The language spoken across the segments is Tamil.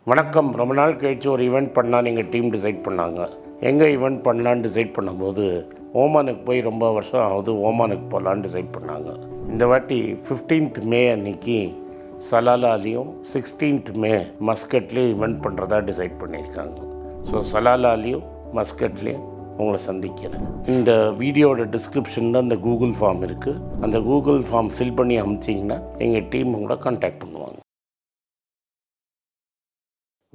வணக்கம். ரொம்ப நாள் கழிச்சு ஒரு ஈவெண்ட் பண்ணலான்னு எங்கள் டீம் டிசைட் பண்ணாங்க. எங்கே ஈவெண்ட் பண்ணலான்னு டிசைட் பண்ணும்போது ஓமானுக்கு போய் ரொம்ப வருஷம் ஆகுது, ஓமானுக்கு போகலான்னு டிசைட் பண்ணாங்க. இந்த வாட்டி 15th மே அன்னைக்கு சலாலாலையும் 16th மே மஸ்கட்லேயும் ஈவெண்ட் பண்ணுறதா டிசைட் பண்ணியிருக்காங்க. ஸோ சலாலாலையும் மஸ்கட்லேயும் உங்களை சந்திக்கிறேன். இந்த வீடியோட டிஸ்கிரிப்ஷனில் அந்த கூகுள் ஃபார்ம் இருக்குது. அந்த கூகுள் ஃபார்ம் ஃபில் பண்ணி அனுப்பிச்சிங்கன்னா எங்கள் டீம் உங்களை கான்டாக்ட் பண்ணுவாங்க.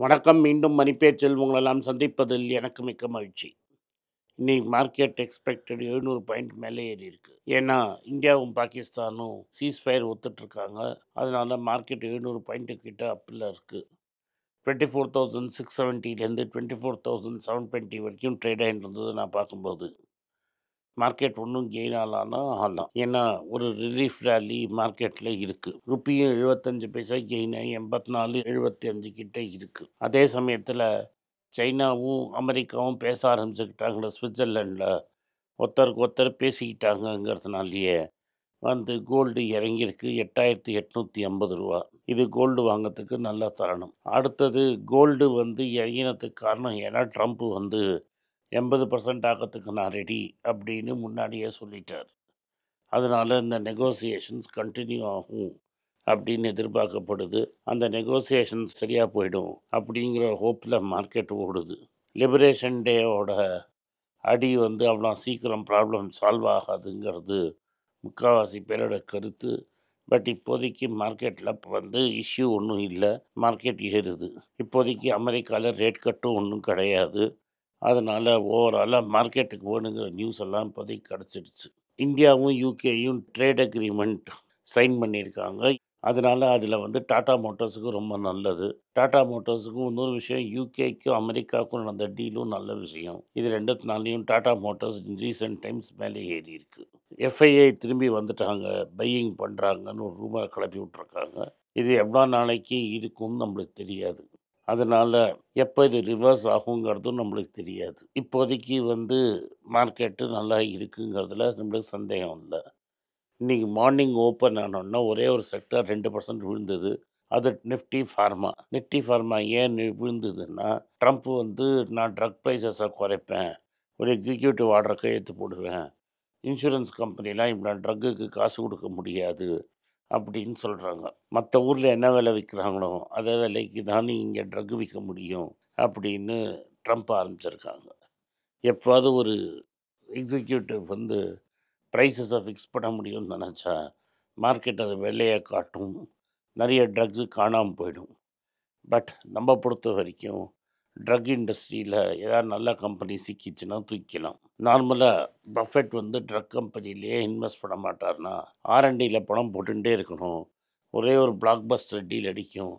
வணக்கம். மீண்டும் மணிப்பேச்சில் உங்களெல்லாம் சந்திப்பதில் எனக்கு மிக்க மகிழ்ச்சி. இன்னைக்கு மார்க்கெட் எக்ஸ்பெக்டட் 700 பாயிண்ட் மேலே ஏறி இருக்கு. ஏன்னா இந்தியாவும் பாகிஸ்தானும் சீஸ்ஃபயர் ஒத்துட்ருக்காங்க. அதனால மார்க்கெட் 700 பாயிண்ட்டு கிட்ட அப்பில் இருக்குது. 24,670லேருந்து 24,720 வரைக்கும் ட்ரேட் ஆகிட்டு இருந்தது. நான் பார்க்கும்போது மார்க்கெட் ஒன்றும் கெயின் ஆகலாம். ஏன்னா ஒரு ரிலீஃப் ரேலி மார்க்கெட்டில் இருக்குது. ருப்பியும் 75 பைசா கெயின் ஆகி 84.75 கிட்ட இருக்குது. அதே சமயத்தில் சைனாவும் அமெரிக்காவும் பேச ஆரம்பிச்சுக்கிட்டாங்களே சுவிட்சர்லாண்டில், ஒருத்தருக்கு ஒருத்தர் பேசிக்கிட்டாங்கங்கிறதுனாலேயே கோல்டு இறங்கியிருக்கு 8,850 ரூபா. இது கோல்டு வாங்கிறதுக்கு நல்ல தருணம். அடுத்தது கோல்டு இறங்கினதுக்கு காரணம் ஏன்னா ட்ரம்ப் 80% ஆக்கிறதுக்கு நான் ரெடி அப்படின்னு முன்னாடியே சொல்லிட்டார். அதனால் இந்த நெகோசியேஷன்ஸ் கண்டினியூ ஆகும் அப்படின்னு எதிர்பார்க்கப்படுது. அந்த நெகோசியேஷன்ஸ் சரியாக போயிடும் அப்படிங்கிற ஹோப்பில் மார்க்கெட் ஓடுது. லிபரேஷன் டேயோட அடி அவ்வளோ சீக்கிரம் ப்ராப்ளம் சால்வ் ஆகாதுங்கிறது முக்கால்வாசி பேரோட கருத்து. பட் இப்போதைக்கு மார்க்கெட்டில் இஷ்யூ ஒன்றும் இல்லை. மார்க்கெட் ஏறுது. இப்போதைக்கு அமெரிக்காவில் ரேட் கட்டும் ஒன்றும் கிடையாது. அதனால் ஓவராலாக மார்க்கெட்டுக்கு வேணுங்கிற நியூஸ் எல்லாம் இப்போதைக்கு கிடச்சிடுச்சு. இந்தியாவும் யூகேயும் ட்ரேட் அக்ரிமெண்ட் சைன் பண்ணியிருக்காங்க. அதனால் அதில் டாடா மோட்டார்ஸுக்கு ரொம்ப நல்லது. டாடா மோட்டார்ஸுக்கும் இன்னொரு விஷயம், யூகேக்கும் அமெரிக்காவுக்கும் நடந்த டீலும் நல்ல விஷயம். இது ரெண்டுத்தினாலையும் டாடா மோட்டார்ஸ் ரீசெண்ட் டைம்ஸ் மேலே ஏறி இருக்குது. எஃப்ஐஐ திரும்பி வந்துட்டாங்க, பையிங் பண்ணுறாங்கன்னு ஒரு ரூமர் கிளப்பி விட்ருக்காங்க. இது எவ்வளோ நாளைக்கு இருக்கும்னு நம்மளுக்கு தெரியாது. அதனால் எப்போ இது ரிவர்ஸ் ஆகுங்கிறதும் நம்மளுக்கு தெரியாது. இப்போதைக்கு மார்க்கெட்டு நல்லா இருக்குங்கிறதுல நம்மளுக்கு சந்தேகம் இல்லை. இன்றைக்கி மார்னிங் ஓப்பன் ஆனோன்னா ஒரே ஒரு செக்டர் 2% விழுந்தது. அது நிஃப்டி ஃபார்மா ஏன் விழுந்ததுன்னா, ட்ரம்ப் நான் ட்ரக் ப்ரைஸஸை குறைப்பேன், ஒரு எக்ஸிக்யூட்டிவ் ஆர்டரை கையெழுத்து போடுவேன், இன்சூரன்ஸ் கம்பெனிலாம் இப்போ ட்ரக்குக்கு காசு கொடுக்க முடியாது அப்படின்னு சொல்கிறாங்க. மற்ற ஊரில் என்ன விலை விற்கிறாங்களோ அதே விலைக்கு தானே இங்கே ட்ரக்கு விற்க முடியும் அப்படின்னு ட்ரம்ப் ஆரம்பிச்சிருக்காங்க. எப்போது ஒரு எக்ஸிக்யூட்டிவ் ப்ரைஸஸை ஃபிக்ஸ் பண்ண முடியும்னு நினச்சா மார்க்கெட் அதை வெள்ளையை காட்டும், நிறைய ட்ரக்ஸு காணாமல் போயிடும். பட் நம்ம பொறுத்த வரைக்கும் ட்ரக் இண்டஸ்ட்ரியில் ஏதாவது நல்ல கம்பெனி சிக்கிச்சுன்னா தூக்கிக்கலாம். நார்மலாக பஃபெட் ட்ரக் கம்பெனிலேயே இன்வெஸ்ட் பண்ண மாட்டார்னா R&Dயில் பணம் போட்டுகிட்டே இருக்கணும். ஒரே ஒரு பிளாக் பஸ்டர் டீல் அடிக்கும்.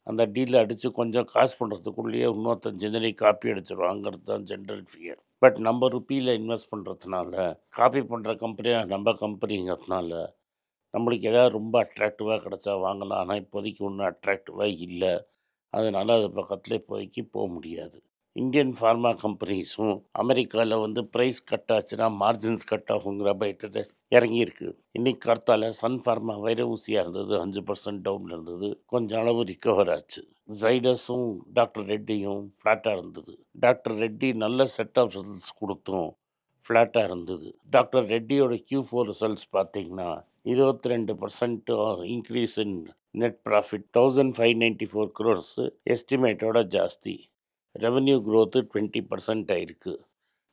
அந்த டீலில் அடித்து கொஞ்சம் காசு பண்ணுறதுக்குள்ளேயே இன்னொருத்தன் ஜெனரிக் காப்பி அடிச்சிடுவாங்கிறது தான் ஜென்ரல் ஃபியர். பட் நம்ம ருப்பியில் இன்வெஸ்ட் பண்ணுறதுனால, காப்பி பண்ணுற கம்பெனியாக நம்ம கம்பெனிங்கிறதுனால நம்மளுக்கு எதாவது ரொம்ப அட்ராக்டிவாக கிடச்சா வாங்கலாம். ஆனால் இப்போதைக்கு ஒன்றும் அட்ராக்டிவாக இல்லை. அதனால் அது பக்கத்தில் இப்போதைக்கு போக முடியாது. இந்தியன் ஃபார்மா கம்பெனிஸும் அமெரிக்காவில் ப்ரைஸ் கட் ஆச்சுன்னா மார்ஜின்ஸ் கட் ஆகுங்கிற பயத்தில் இறங்கியிருக்கு. இன்றைக்கி கார்த்தால சன் ஃபார்மா வைர ஊசியாக இருந்தது, 5% டவுனில் இருந்தது. கொஞ்சம் அளவு ரிக்கவர் ஆச்சு. ஜைடஸும் டாக்டர் ரெட்டியும் ஃப்ளாட்டாக இருந்தது. டாக்டர் ரெட்டி நல்ல செட் ஆஃப் ரிசல்ட்ஸ் கொடுத்தும் ஃப்ளாட்டாக இருந்தது. டாக்டர் ரெட்டியோட Q4 ரிசல்ட்ஸ் பார்த்தீங்கன்னா 22% increase in net profit, 1,594 crores எஸ்டிமேட்டோட ஜாஸ்தி. ரெவன்யூ க்ரோத்து 20% ஆயிருக்கு.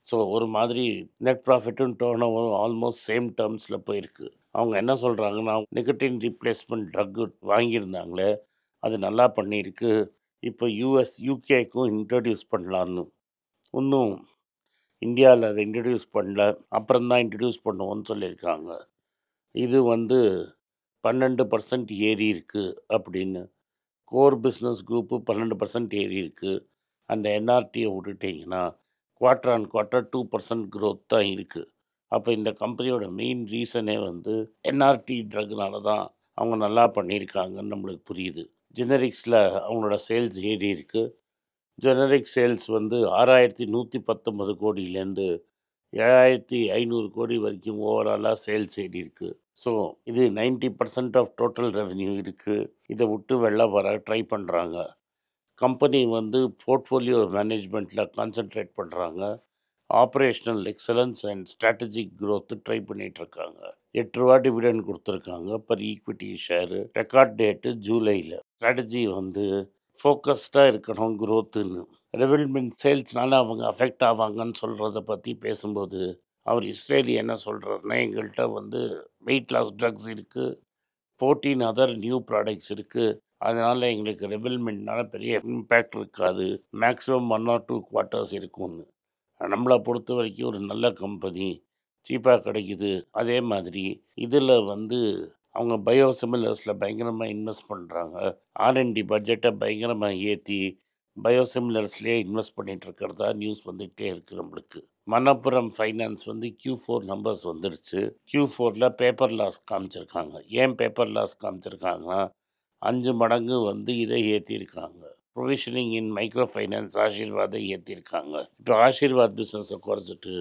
ஸோ ஒரு மாதிரி நெட் ப்ராஃபிட்டும் டர்ன் ஓவரும் ஆல்மோஸ்ட் சேம் டேர்ம்ஸில் போயிருக்கு. அவங்க என்ன சொல்கிறாங்கன்னா, நிகட்டின் ரீப்ளேஸ்மெண்ட் ட்ரக்கு வாங்கியிருந்தாங்களே அது நல்லா பண்ணியிருக்கு, இப்போ யூகேக்கும் இன்ட்ரடியூஸ் பண்ணலான்னு. இன்னும் இந்தியாவில் அதை இன்ட்ரடியூஸ் பண்ணல, அப்புறம்தான் இன்ட்ரடியூஸ் பண்ணுவோன்னு சொல்லியிருக்காங்க. இது 12% ஏறி இருக்குது அப்படின்னு. கோர் பிஸ்னஸ் குரூப்பு 12% ஏறி இருக்குது. அந்த என்ஆர்டியை விட்டுட்டிங்கன்னா குவார்ட்டர் ஆன் குவார்ட்டர் 2% க்ரோத் தான் இருக்குது. அப்போ இந்த கம்பெனியோட மெயின் ரீசனே என்ஆர்டி ட்ரக்னால தான் அவங்க நல்லா பண்ணியிருக்காங்கன்னு நம்மளுக்கு புரியுது. ஜெனரிக்ஸில் அவங்களோட சேல்ஸ் ஏறி இருக்குது. ஜெனரிக் சேல்ஸ் 6,119 கோடியிலேருந்து 7,500 கோடி வரைக்கும் ஓவராலாக சேல்ஸ் ஏறி இருக்குது. ஸோ இது 90% ஆஃப் டோட்டல் ரெவென்யூ இருக்குது. இதை விட்டு வெளில வர ட்ரை பண்ணுறாங்க. கம்பெனி வந்து போர்ட்ஃபோலியோ மேனேஜ்மெண்ட்டில் கான்சென்ட்ரேட் பண்ணுறாங்க. Operational excellence and strategic growth try பண்ணிகிட்ருக்காங்க. ரூ. 8 டிவிடெண்ட் கொடுத்துருக்காங்க per equity share. Record date ஜூலையில். ஸ்ட்ராட்டஜி வந்து ஃபோக்கஸ்டாக இருக்கணும் growthன்னு. ரெவல்மெண்ட் சேல்ஸ்னால அவங்க அஃபெக்ட் ஆவாங்கன்னு சொல்கிறத பற்றி பேசும்போது அவர் இஸ்ரேலி என்ன சொல்கிறாருன்னா, எங்கள்கிட்ட வந்து வெயிட் லாஸ் ட்ரக்ஸ் இருக்குது, 14 அதர் நியூ ப்ராடக்ட்ஸ் இருக்குது, அதனால் எங்களுக்கு ரெவல்மெண்ட்னால பெரிய இம்பேக்ட் இருக்காது, மேக்ஸிமம் 1 or 2 குவார்ட்டர்ஸ் இருக்கும்னு. நம்மளை பொறுத்த வரைக்கும் ஒரு நல்ல கம்பெனி சீப்பாக கிடைக்குது. அதே மாதிரி இதில் வந்து அவங்க பயோசிமிலர்ஸில் பயங்கரமாக இன்வெஸ்ட் பண்ணுறாங்க. ஆர்என்டி பட்ஜெட்டை பயங்கரமாக ஏற்றி பயோசிமிலர்ஸ்லேயே இன்வெஸ்ட் பண்ணிட்டு இருக்கிறதா நியூஸ் வந்துகிட்டே இருக்குது நம்மளுக்கு. மணப்புரம் ஃபைனான்ஸ் வந்து Q4 நம்பர்ஸ் வந்துடுச்சு. Q4ல் பேப்பர் லாஸ் காமிச்சிருக்காங்க. ஏன் பேப்பர் லாஸ் காமிச்சிருக்காங்கன்னா 5 மடங்கு வந்து இதை ஏற்றிருக்காங்க. ப்ரொவிஷனிங் இன் மைக்ரோ ஃபைனான்ஸ் ஆசீர்வாதை ஏற்றிருக்காங்க. இப்போ ஆசீர்வாத் பிஸ்னஸை குறைச்சிட்டு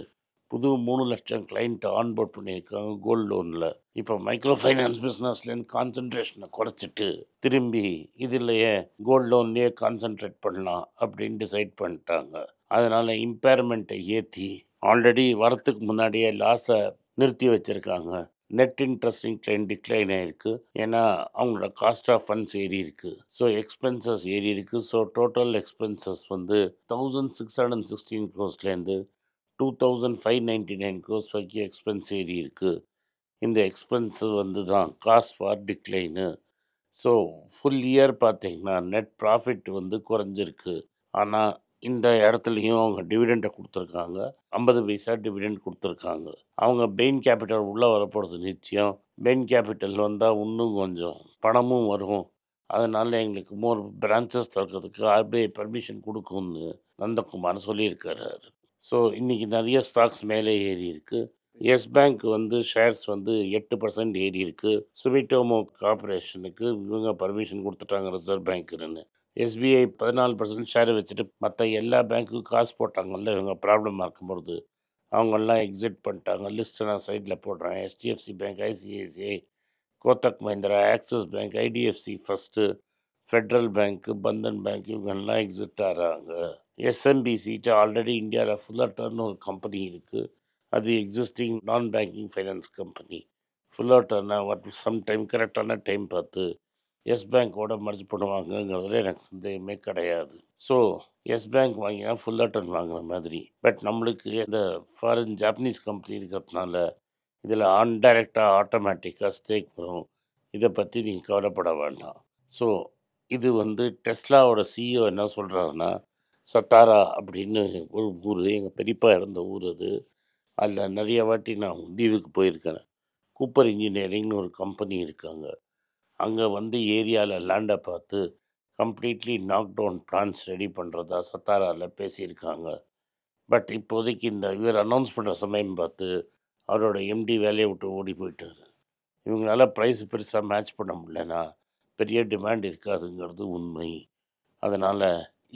புது 3 லட்சம் கிளைண்ட் ஆன்போர்ட் பண்ணியிருக்காங்க கோல்டு லோனில். இப்போ மைக்ரோ ஃபைனான்ஸ் பிஸ்னஸ்லேருந்து கான்சன்ட்ரேஷனை குறைச்சிட்டு திரும்பி இதுலையே கோல்டு லோன்லேயே கான்சன்ட்ரேட் பண்ணலாம் அப்படின்னு டிசைட் பண்ணிட்டாங்க. அதனால் இம்பேர்மெண்ட்டை ஏற்றி ஆல்ரெடி வரத்துக்கு முன்னாடியே லாஸை நிறுத்தி வச்சுருக்காங்க. நெட் இன்ட்ரெஸ்ட் இன்க்ளைன் டிக்ளைன் ஆகிருக்கு. ஏன்னா அவங்களோட காஸ்ட் ஆஃப் ஃபண்ட்ஸ் ஏறி இருக்குது. ஸோ எக்ஸ்பென்சஸ் ஏறி இருக்குது. ஸோ டோட்டல் எக்ஸ்பென்சஸ் வந்து 1616 க்ரோஸ்லேருந்து 2599 க்ரோஸ் வரைக்கும் எக்ஸ்பென்ஸ் ஏறி இருக்குது. இந்த எக்ஸ்பென்ஸு வந்து தான் cost for decline. So full year பார்த்தீங்கன்னா நெட் ப்ராஃபிட் வந்து குறைஞ்சிருக்கு. ஆனால் இந்த இடத்துலையும் அவங்க டிவிடெண்டை கொடுத்துருக்காங்க. 50 பைசா டிவிடெண்ட் கொடுத்துருக்காங்க. அவங்க பெயின் கேபிட்டல் உள்ளே வரப்போகிறது நிச்சயம். பெயின் கேபிட்டல் வந்தால் இன்னும் கொஞ்சம் பணமும் வரும். அதனால் எங்களுக்கு மோர் பிரான்ச்சஸ் திறக்கிறதுக்கு RBI பர்மிஷன் கொடுக்கும்னு நந்தகுமார் சொல்லியிருக்காரு. ஸோ இன்றைக்கி நிறைய ஸ்டாக்ஸ் மேலே ஏறி இருக்குது. எஸ் பேங்க் வந்து ஷேர்ஸ் வந்து 8% ஏறி இருக்குது. சுமிட்டோமோ கார்பரேஷனுக்கு இவங்க பர்மிஷன் கொடுத்துட்டாங்க ரிசர்வ் பேங்க்குன்னு. SBI 14% ஷேரை வச்சுட்டு மற்ற எல்லா பேங்க்குக்கும் காசு போட்டாங்கல்ல இவங்க ப்ராப்ளமாக இருக்கும்பொழுது அவங்கெல்லாம் எக்ஸிட் பண்ணிட்டாங்க. லிஸ்ட்டை நான் சைடில் போடுறேன். HDFC bank, ICICI, Kotak Mahindra, Axis bank, IDFC first, Federal bank, Bandhan bank இவங்கெல்லாம் எக்ஸிட் ஆகிறாங்க. SMBCட்ட ஆல்ரெடி இந்தியாவில் ஃபுல்லர்டர்னு ஒரு கம்பெனி இருக்குது. அது existing non banking finance company. ஃபுல்லர்டர்னா சம் டைம் கரெக்டான டைம் பார்த்து எஸ் பேங்க்கோட மர்ஜ் பண்ணுவாங்கங்கிறதுல எனக்கு சந்தேகமே கிடையாது. ஸோ எஸ் பேங்க் வாங்கினா ஃபுல்லர்டன் வாங்குற மாதிரி. பட் நம்மளுக்கு இந்த ஃபாரின் ஜாப்பனீஸ் கம்பெனி இருக்கிறதுனால இதில் அன்டைரக்டாக ஆட்டோமேட்டிக்காக ஸ்டேக் வரும். இதை பற்றி நீங்கள் கவலைப்பட வேண்டாம். ஸோ இது வந்து டெஸ்லாவோட CEO என்ன சொல்கிறாருன்னா, சத்தாரா அப்படின்னு ஒரு ஊர், எங்கள் பெரியப்பா இருந்த ஊர் அது. அதில் நிறைய வாட்டி நான் லீவுக்கு போயிருக்கேன். கூப்பர் இன்ஜினியரிங்னு ஒரு கம்பெனி இருக்காங்க. அங்கே வந்து ஏரியாவில் லேண்டை பார்த்து completely knock down plans ready பண்ணுறதா சத்தாராவில் பேசியிருக்காங்க. பட் இப்போதைக்கு இந்த இவர் அனௌன்ஸ் பண்ணுற சமயம் பார்த்து அவரோட MD வேலையை விட்டு ஓடி போயிட்டார். இவங்களால ப்ரைஸ் பெருசாக மேட்ச் பண்ண முடியலன்னா பெரிய டிமாண்ட் இருக்காதுங்கிறது உண்மை. அதனால்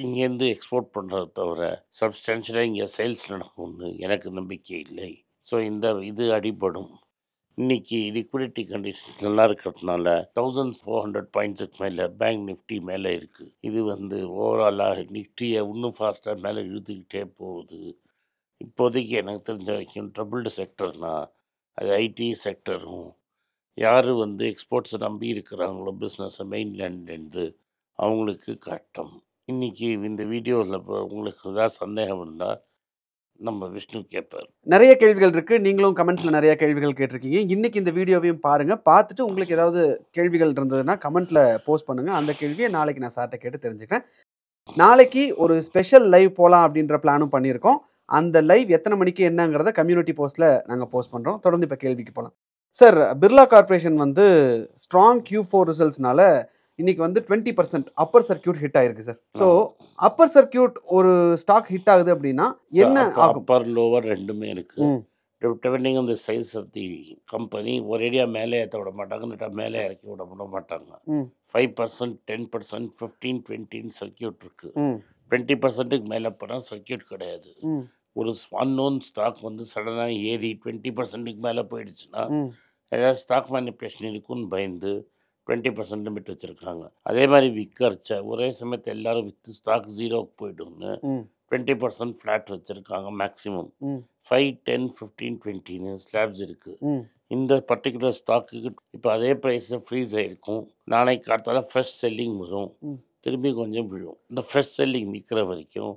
இங்கேருந்து எக்ஸ்போர்ட் பண்ணுறத தவிர சப்ஸ்டான்ஷியலாக இங்கே சேல்ஸ் நடக்கும்னு எனக்கு நம்பிக்கை இல்லை. ஸோ இது அடிபடும். இன்றைக்கி லிக்விடிட்டி கண்டிஷன்ஸ் நல்லா இருக்கிறதுனால 1400 பாயிண்ட்ஸுக்கு மேலே பேங்க் நிஃப்டி மேலே இருக்குது. இது வந்து ஓவராலாக நிஃப்டியை இன்னும் ஃபாஸ்ட்டாக மேலே இழுத்துக்கிட்டே போகுது. இப்போதைக்கு எனக்கு தெரிஞ்ச வரைக்கும் ட்ரபிள்டு செக்டர்னால் அது ஐடி செக்டரும், யார் வந்து எக்ஸ்போர்ட்ஸை நம்பி இருக்கிறாங்களோ பிஸ்னஸை மெயின்லேண்டு அவங்களுக்கு கட்டம். இன்றைக்கி இந்த வீடியோவில் இப்போ உங்களுக்கு ஏதாவது சந்தேகம் இருந்தால் நம்ம விஷ்ணு கேட்பார். நிறைய கேள்விகள் இருக்குது. நீங்களும் கமெண்ட்ஸில் நிறைய கேள்விகள் கேட்டிருக்கீங்க. இன்றைக்கி இந்த வீடியோவையும் பாருங்கள். பார்த்துட்டு உங்களுக்கு ஏதாவது கேள்விகள் இருந்ததுன்னா கமெண்ட்டில் போஸ்ட் பண்ணுங்கள். அந்த கேள்வியை நாளைக்கு நான் சார்ட்ட கேட்டு தெரிஞ்சுக்கிறேன். நாளைக்கு ஒரு ஸ்பெஷல் லைவ் போகலாம் அப்படின்ற பிளானும் பண்ணியிருக்கோம். அந்த லைவ் எத்தனை மணிக்கு என்னங்கிறத கம்யூனிட்டி போஸ்ட்டில் நாங்கள் போஸ்ட் பண்ணுறோம். தொடர்ந்து இப்போ கேள்விக்கு போகலாம். சார், பிர்லா கார்பரேஷன் வந்து ஸ்ட்ராங் Q4 ரிசல்ட்ஸ்னால இன்னைக்கு வந்து 20% அப்பர் சர்க்கியூட் ஹிட் ஆயிருக்கு சார். ஸோ அப்பர் சர்க்கியூட் ஒரு ஸ்டாக் ஹிட் ஆகுது அப்படின்னா என்ன ஆகும்? அப்பர் லோவர் ரெண்டுமே இருக்குது. Depending on the size of the company ஒரேடியாக மேலே ஏற்ற விட மாட்டாங்க, மேலே இறக்கி விட மாட்டாங்க. 5%, 10%, 15, 20 சர்க்கியூட் இருக்குது. 20%க்கு மேலே போனால் சர்க்கியூட் கிடையாது. ஒரு அன்னோன் ஸ்டாக் வந்து சடனாக ஏறி 20%க்கு மேலே போயிடுச்சுன்னா ஏதாவது ஸ்டாக் மேனிப்புலேஷன் இருக்குன்னு பயந்து 20% லிமிட் வச்சுருக்காங்க. அதே மாதிரி விற்கறச்ச ஒரே சமயத்தில் எல்லாரும் விற்று ஸ்டாக் ஜீரோக்கு போய்டும்னு 20% ஃப்ளாட் வச்சுருக்காங்க மேக்ஸிமம். 5, 10, 15, 20ன்னு ஸ்லாப்ஸ் இருக்குது. இந்த பர்டிகுலர் ஸ்டாக்குக்கு இப்போ அதே ப்ரைஸில் ஃப்ரீஸ் ஆகிருக்கும். நாளைக்கு காத்தால ஃப்ரெஷ் செல்லிங் வரும், திரும்பி கொஞ்சம் விழும். இந்த ஃப்ரெஷ் செல்லிங் நிற்கிற வரைக்கும்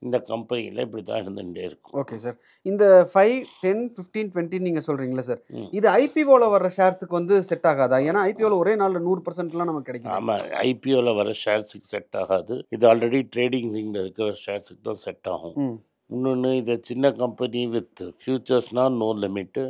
இந்த கம்பெனியில் இப்படி தான் இருந்துகிட்டே இருக்கும். Okay sir. இந்த 5, 10, 15, 20 நீங்கள் சொல்கிறீங்களா சார், இது ஐபிஓவில் வர ஷேர்ஸுக்கு வந்து செட் ஆகாதா? ஏன்னா ஐபிஓவில் ஒரே நாளில் 100%லாம் நமக்கு கிடைக்கும். ஆமாம், ஐபிஓவில் வர ஷேர்ஸுக்கு செட் ஆகாது. இது ஆல்ரெடி ட்ரேடிங் ரிங்கில் இருக்கிற ஷேர்ஸுக்கு தான் செட் ஆகும். இன்னொன்று, இது சின்ன கம்பெனி வித் ஃபியூச்சர்ஸ்னால் நோ லிமிட்டு.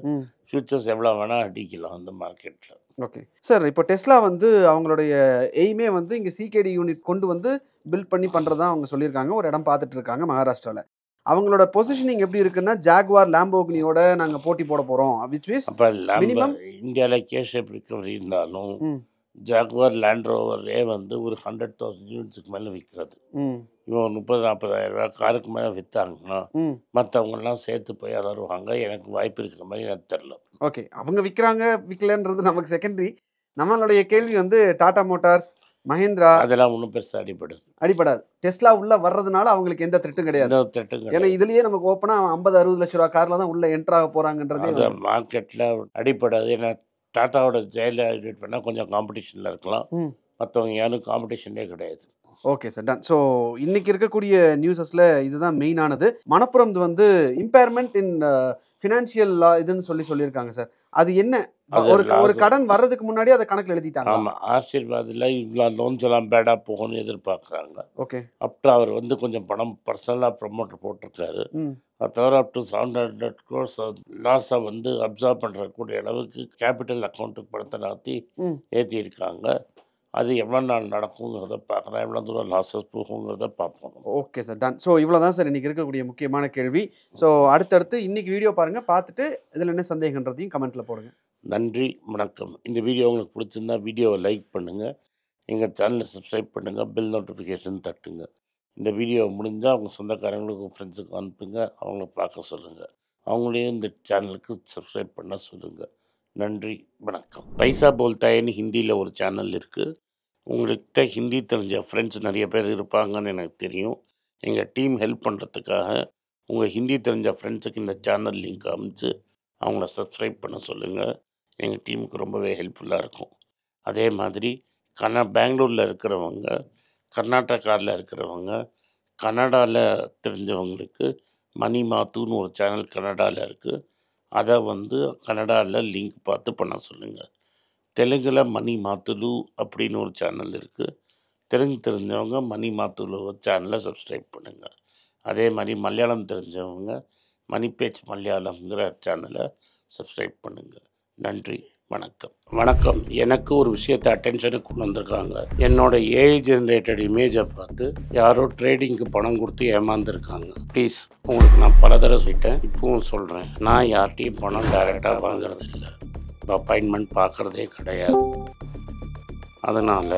ஃபியூச்சர்ஸ் எவ்வளோ வேணால் அடிக்கலாம் அந்த மார்க்கெட்டில். Okay sir. இப்போ டெஸ்லா வந்து அவங்களுடைய எய்மே வந்து இங்கே சிகேடி யூனிட் கொண்டு வந்து பில்ட் பண்ணி பண்ணுறதா அவங்க சொல்லியிருக்காங்க. ஒரு இடம் பார்த்துட்டு இருக்காங்க மகாராஷ்டிராவில். அவங்களோட பொசிஷனிங் எப்படி இருக்குன்னா, ஜாகுவார் லேம்போகினியோட நாங்கள் போட்டி போட போகிறோம். விச் மீன்ஸ் அப்போ மினிமம் இந்தியாவில் கேஷ் ரிகவரி இருந்தாலும் ஜாகுவார் லேண்ட் ரோவரே வந்து ஒரு 100,000 யூனிட்ஸுக்கு மேலே விற்கிறது. இவன் 30,000-40,000 ரூபா காருக்கு மேலே விற்றாங்கன்னா மற்றவங்கெல்லாம் சேர்த்து போய் வருவாங்க. எனக்கு வாய்ப்பு இருக்கிற மாதிரி எனக்கு தெரில. ஓகே, அவங்க விற்கிறாங்க விற்கலன்றது நமக்கு செகண்டரி. நம்மளுடைய கேள்வி வந்து டாடா மோட்டார்ஸ், மஹிந்திரா அதெல்லாம் ஒன்றும் பெருசாக அடிபடாது. டெஸ்லா உள்ள வர்றதுனால அவங்களுக்கு எந்த த்ரெட்டும் கிடையாது. ஏன்னா இதுலயே நமக்கு ஓப்பனா 50-60 லட்ச ரூபா கார்ல தான் உள்ள என்டர் ஆக போறாங்கன்றதே மார்க்கெட்டில் அடிபடாது. ஏன்னா டாட்டாவோட ஜெயில யூனிட் பண்ணால் கொஞ்சம் காம்படிஷனில் இருக்கலாம், மற்றவங்க யாரும் காம்படிஷனே கிடையாது. Okay sir, ton. ஸோ இன்னைக்கு இருக்கக்கூடிய நியூஸஸில் இதுதான் மெயினானது. மணப்புரம் வந்து இம்பேர்மெண்ட் இன் ஃபினான்ஷியல் லா இதுன்னு சொல்லியிருக்காங்க சார். அது என்ன? ஒரு கடன் வர்றதுக்கு முன்னாடி அதை கணக்கில் எழுதிட்டாங்க. ஆமாம், ஆசீர்வாதில் இவ்வளோ லோன்ஸ் எல்லாம் பேடாக போகணும்னு எதிர்பார்க்குறாங்க. ஓகே, அப்புறம் அவர் வந்து கொஞ்சம் பணம் பர்சனலாக ப்ரமோட்டர் போட்டிருக்காரு. அது தவிர அப் டு 700 crores லாஸை வந்து அப்சர்வ் பண்ணுறக்கூடிய அளவுக்கு கேபிட்டல் அக்கௌண்ட்டுக்கு பணத்தை நடத்தி ஏற்றியிருக்காங்க. அது எவ்வளோ நாள் நடக்குங்கிறத பார்க்குறேன், எவ்வளோ தூரம் லாஸஸ் போகுங்கிறத பார்ப்போம். Okay sir, ton. ஸோ இவ்வளோ தான் சார் இன்றைக்கி இருக்கக்கூடிய முக்கியமான கேள்வி. ஸோ அடுத்தடுத்து இன்றைக்கி வீடியோ பாருங்கள், பார்த்துட்டு இதில் என்ன சந்தேகன்றதையும் கமெண்ட்டில் போடுங்க. நன்றி, வணக்கம். இந்த வீடியோ உங்களுக்கு பிடிச்சிருந்தா வீடியோவை லைக் பண்ணுங்கள், எங்கள் சேனலை சப்ஸ்கிரைப் பண்ணுங்கள், பெல் நோட்டிஃபிகேஷன் தட்டுங்க. இந்த வீடியோ முடிஞ்சால் அவங்க சொந்தக்காரங்களுக்கு ஃப்ரெண்ட்ஸுக்கு அனுப்புங்க, அவங்கள பார்க்க சொல்லுங்கள், அவங்களையும் இந்த சேனலுக்கு சப்ஸ்கிரைப் பண்ண சொல்லுங்கள். நன்றி, வணக்கம். பைசா போல்டாயின்னு ஹிந்தியில் ஒரு சேனல் இருக்குது. உங்கள்கிட்ட ஹிந்தி தெரிஞ்ச ஃப்ரெண்ட்ஸ் நிறைய பேர் இருப்பாங்கன்னு எனக்கு தெரியும். எங்கள் டீம் ஹெல்ப் பண்ணுறதுக்காக உங்கள் ஹிந்தி தெரிஞ்ச ஃப்ரெண்ட்ஸுக்கு இந்த சேனல் லிங்க் அமைச்சு அவங்கள சப்ஸ்கிரைப் பண்ண சொல்லுங்கள். எங்கள் டீமுக்கு ரொம்பவே ஹெல்ப்ஃபுல்லாக இருக்கும். அதே மாதிரி பெங்களூரில் இருக்கிறவங்க, கர்நாடகாவில் இருக்கிறவங்க, கன்னடாவில் தெரிஞ்சவங்களுக்கு மணி மாத்துன்னு ஒரு சேனல் கன்னடாவில் இருக்குது. அதை வந்து கன்னடாவில் லிங்க் பார்த்து பண்ண சொல்லுங்கள். தெலுங்கில் மணி மாத்துலு அப்படின்னு ஒரு சேனல் இருக்குது. தெலுங்கு தெரிஞ்சவங்க மணி மாத்துலு சேனலை சப்ஸ்கிரைப் பண்ணுங்கள். அதே மாதிரி மலையாளம் தெரிஞ்சவங்க மணி பேச் மலையாளம்ங்கிற சேனலை சப்ஸ்கிரைப் பண்ணுங்கள். நன்றி, வணக்கம். எனக்கு ஒரு விஷயத்தை அட்டென்ஷனுக்கு கொண்டு வந்திருக்காங்க. என்னோட ஏஐ ஜென்ரேட்டட் இமேஜை பார்த்து யாரோ ட்ரேடிங்க்கு பணம் கொடுத்து ஏமாந்துருக்காங்க. ப்ளீஸ், உங்களுக்கு நான் பல தடவை சொல்லிட்டேன், இப்பவும் சொல்கிறேன், நான் யார்கிட்டையும் பணம் டைரெக்டாக வாங்குறது இல்லை, அப்பாயின்மெண்ட் பார்க்குறதே கிடையாது. அதனால்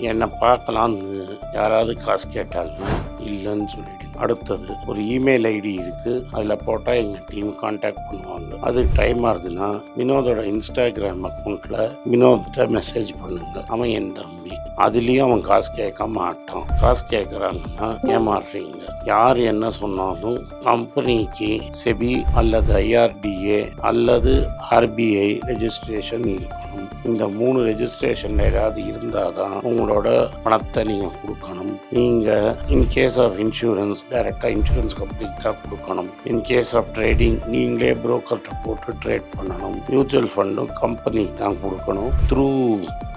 என்னை பார்க்கலான்னு யாராவது காசு கேட்டாலும் இல்லைன்னு சொல்லிவிடுங்க. அடுத்தது ஒரு இமெயில் ஐடி இருக்குது, அதில் போட்டால் எங்கள் டீம் கான்டாக்ட் பண்ணுவாங்க. அது டைம் ஆகுதுன்னா வினோதோட இன்ஸ்டாகிராம் அக்கௌண்ட்டில் வினோத்திட்ட மெசேஜ் பண்ணுங்க. அவன் என் தம்பி, அதுலேயும் அவன் காசு கேட்க மாட்டான். காசு கேட்குறாங்கன்னா ஏமாறுறீங்க. யார் என்ன சொன்னாலும் கம்பெனிக்கு செபி அல்லது ஐஆர்டிஏ அல்லது ஆர்பிஐ ரெஜிஸ்ட்ரேஷன் இருக்கணும். இந்த 3 ரெஜிஸ்ட்ரேஷன் ஏதாவது இருந்தால் தான் உங்களோட பணத்தை நீங்கள் கொடுக்கணும். நீங்கள் இன்கேஸ் ஆஃப் இன்சூரன்ஸ் டைரெக்டாக இன்சூரன்ஸ் கம்பெனிக்கு தான் கொடுக்கணும். இன்கேஸ் ஆஃப் ட்ரேடிங் நீங்களே புரோக்கர்கிட்ட போட்டு ட்ரேட் பண்ணணும். மியூச்சுவல் ஃபண்டும் கம்பெனிக்கு தான் கொடுக்கணும். த்ரூ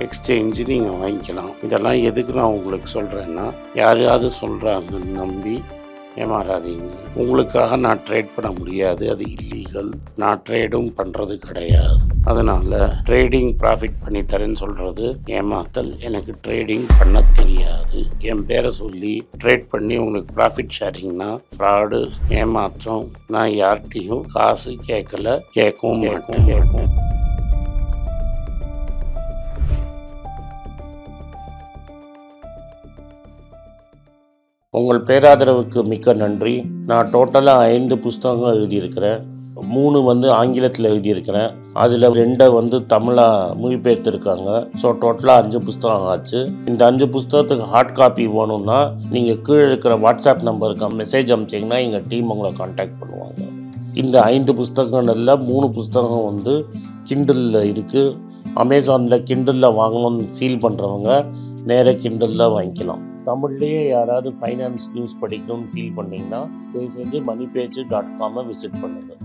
எக்ஸ்சேஞ்சு நீங்கள் வாங்கிக்கலாம். இதெல்லாம் எதுக்கு நான் உங்களுக்கு சொல்கிறேன்னா, யாரையாவது சொல்கிறாங்கன்னு நம்பி ஏமாறாதீங்க. உங்களுக்காக நான் ட்ரேட் பண்ண முடியாது, அது இல்லீகல். நான் ட்ரேடும் பண்ணுறது கிடையாது. அதனால் ட்ரேடிங் ப்ராஃபிட் பண்ணி தரேன்னு சொல்கிறது ஏமாத்தல். எனக்கு ட்ரேடிங் பண்ண தெரியாது. என் பேரை சொல்லி ட்ரேட் பண்ணி உங்களுக்கு ப்ராஃபிட் ஷேரிங்னா ஃப்ராடு, ஏமாற்றம். நான் யார்கிட்டையும் காசு கேட்கல, கேட்கவும் மாட்டேன். உங்கள் பேராதரவுக்கு மிக்க நன்றி. நான் டோட்டலாக 5 புஸ்தகங்கள் எழுதியிருக்கிறேன். 3 வந்து ஆங்கிலத்தில் எழுதியிருக்கிறேன். அதில் 2 வந்து தமிழாக மொழிபெயர்த்துருக்காங்க. ஸோ டோட்டலாக 5 புஸ்தகம் ஆச்சு. இந்த 5 புஸ்தகத்துக்கு ஹார்ட் காப்பி வேணும்னா நீங்கள் கீழே இருக்கிற வாட்ஸ்அப் நம்பருக்கு மெசேஜ் அனுப்பிச்சிங்கன்னா எங்கள் டீம் உங்களை கான்டாக்ட் பண்ணுவாங்க. இந்த 5 புஸ்தகங்கள்ல 3 புஸ்தகம் வந்து கிண்டலில் இருக்குது. அமேசானில் கிண்டலில் வாங்கணும்னு ஃபீல் பண்ணுறவங்க நேராக கிண்டலில் வாங்கிக்கலாம். தமிழ்லேயே யாராவது ஃபைனான்ஸ் நியூஸ் படிக்கணும்னு ஃபீல் பண்ணிங்கன்னா தயவுசெஞ்சு moneypage.com விசிட் பண்ணுங்கள்.